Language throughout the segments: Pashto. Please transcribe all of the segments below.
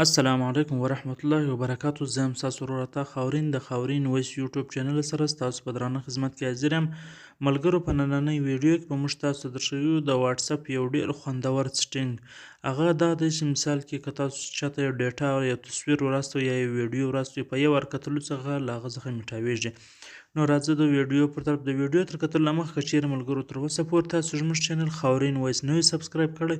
السلام علیکم ورحمت الله وبرکاتو. زه یم ستاسو ورور عطا خاورین د خاورین وایس یوټیوب چینل سره ستاسو په درانه خدمت کې حاضر یم. ملګرو، په نننۍ ویډیو کې به موږ تاسو ته درښیو د واتساپ یو ډېر خوندور سټینګ. هغه دا دی چې مثال کې که تاسو چاته یو ډیټا یا تصویر ورواستوئ یا یو ویډیو ورواستوئ، په یو وار کتلو څخه له هغه څخه میټاویږي. نو راځه د ویډیو پر طرف. د ویډیو تر کتلو مخکې که چیرې ملګرو تر اوسه پورې تاسو زموږ چینل خاورین وایس نه وي سبسکرایب کړی،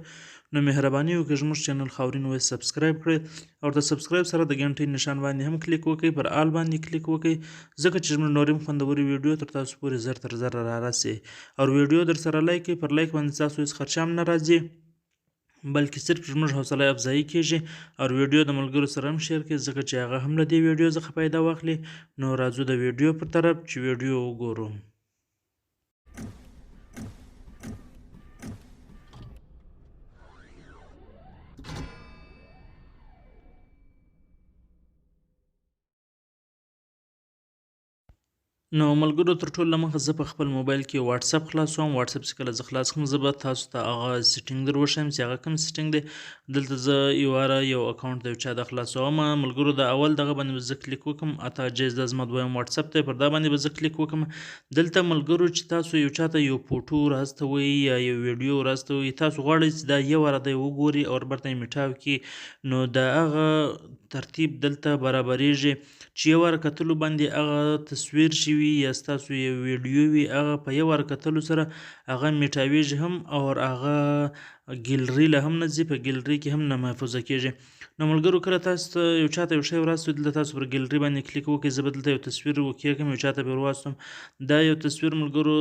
نو مهرباني وکړئ زموږ چینل خاورین وایس سبسکرایب کړئ او د سبسکرایب سره د غنټۍ نشان باندې هم کلیک وکړئ، پر آل باندې کلیک وکړئ، ځکه چې زموږ نورې هم خوندورې ویډیو تر تاسو پورې زر تر زره رارسي. او ویډیو در سره لایک کړئ، پر لایک باندې ستاسو هېڅ خرچه هم نه راځي، بلکې صرف زموږ حوصله افزایي کیږي. او ویډیو د ملګرو سره هم شیر کړئ، ځکه چې هغه هم له دې ویډیو څخه پیدا واخلي. نو راځو د ویډیو پر طرف چې ویډیو وګورو. نو ملګرو، تر ټولو له مخه زه په خپل موبایل کې واتساپ خلاصوم. واتساپ چې کله زه خلاص کړم، زه به تاسو ته هغه سیټینګ در وښیم چې هغه کوم سیټینګ دی. دلته زه یو اکاونټ د یو چا د خلاصوم. ملګرو، د اول دغه باندې به زه کلیک وکړم، اته جیز دا زما دویم واتساپ دی، پر دا باندې به زه کلیک وکړم. دلته ملګرو چې تاسو یو چاته یو فوټو ورواستوئ یا یو ویډیو ورواستوئ، تاسو غواړئ چې دا یو واره دی وګوري او وربرته یې میټاو کړي، نو د هغه ترتیب دلته برابریږي چې یو واره کتلو باندې هغه تصویر چې وي یا ستاسو یو ویډیو وي، هغه په یو واره کتلو سره هغه میټاویږي هم او هغه ګیلري له هم نه ځي، په ګیلري کې هم نه محفوظه کیږي. نو ملګرو، کله تاسو ته یو چاته یو شی ورواستوئ، دلته تاسو پر ګیلري باندې کلیک وکړئ. زه به دلته یو تصویر وکیږم، یو چاته به ورواستوم. دا یو تصویر ملګرو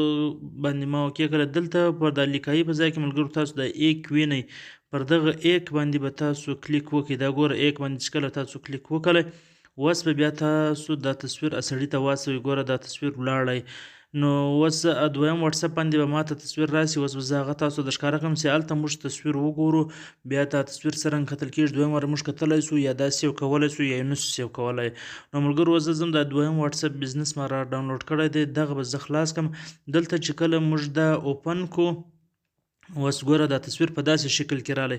باندې ما وکیږله. دلته په د لیکایي په ځای کې ملګرو تاسو د ایک وینئ، پر دغه ایک باندې به تاسو کلیک وکړئ. دا ګوره ایک باندې چې کله تاسو کلیک وکړئ، اوس به بیا تاسو دا تصویر سړي ته واستوئ. ګوره دا تصویر ولاړی. نو اوس دویم واتساپ باندې به ماته تصویر راسي. اوس به زه هغه تاسو ته ښکاره کړم چې هلته موږ تصویر وګورو، بیا دا تصویر څرنګه کتل کېږي. دویم واره موږ کتلی سو، یا دا سیو کولی سو یا یې نسو سیو کولی. نو ملګرو، اوس زه ځم دا دویم واتساپ بزنس ما را ډاونلوډ کړی دی، دغه به زه خلاص کړم. دلته چې کله موږ دا اوپن کو، اوس ګوره دا تصویر په داسې شکل کې رالی.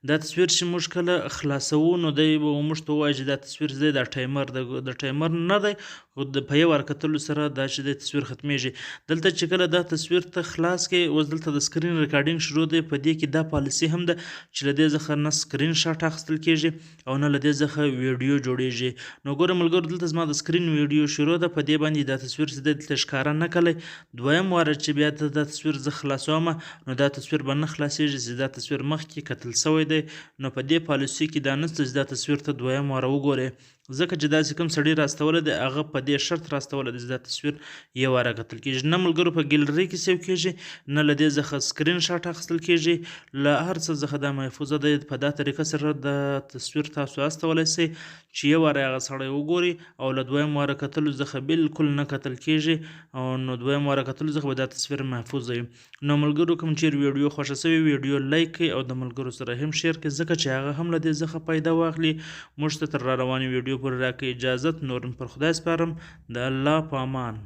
دا تصویر چې موږ کله خلاصوو، نو دی به موږ ته ووایي چې دا تصویر دی، دا ټایمر د ټایمر نه دی، خو په یو وار کتلو سره دا چې دی تصویر ختمیږي. دلته چې کله دا تصویر ته خلاص کړې، اوس دلته د سکرین ریکارډینګ شروع دی. په دې کې دا پالیسي هم ده چې له دې څخه نه سکرین شاټ اخیستل کېږي او نه له دې څخه ویډیو جوړیږي. نو ګوره ملګرو، دلته زما د سکرین ویډیو شروع ده، په دې باندې دا تصویر چې دی دلته ښکاره نه کړی. دویم واره چې بیا دا تصویر زه خلاصوم، نو دا تصویر به نه خلاصیږي چې دا تصویر مخکې کتل سوی دی. نو په دې پالیسي کې دا نشته چې دا تصویر ته دویم واره وګورئ، ځکه چې داسې کوم سړي راستولی دی، هغه په دې شرط راستولی دی چې دا تصویر یو واره کتل کېږي. نه ملګرو په ګیلري کې سیو کېږي، نه له دې څخه سکرین شاټ اخیستل کېږي، له هر څه څخه دا محفوظه دی. په دا طریقه سره د تصویر تاسو استولی سئ چې یو واره هغه سړی وګوري او له دویم واره کتلو څخه بالکل نه کتل کېږي، او نو دویم واره کتلو څخه به دا تصویر محفوظ وي. نو ملګرو، کوم چیرې ویډیو خوښه سوې، ویډیو لایک کړئ او د ملګرو سره هم شیر کړئ، ځکه چې هغه هم له دې څخه پیدا واخلي. موږ ته تر را روانې ویډیو پورې راکړئ اجازت. نور پر خدای سپارم. د الله په امان.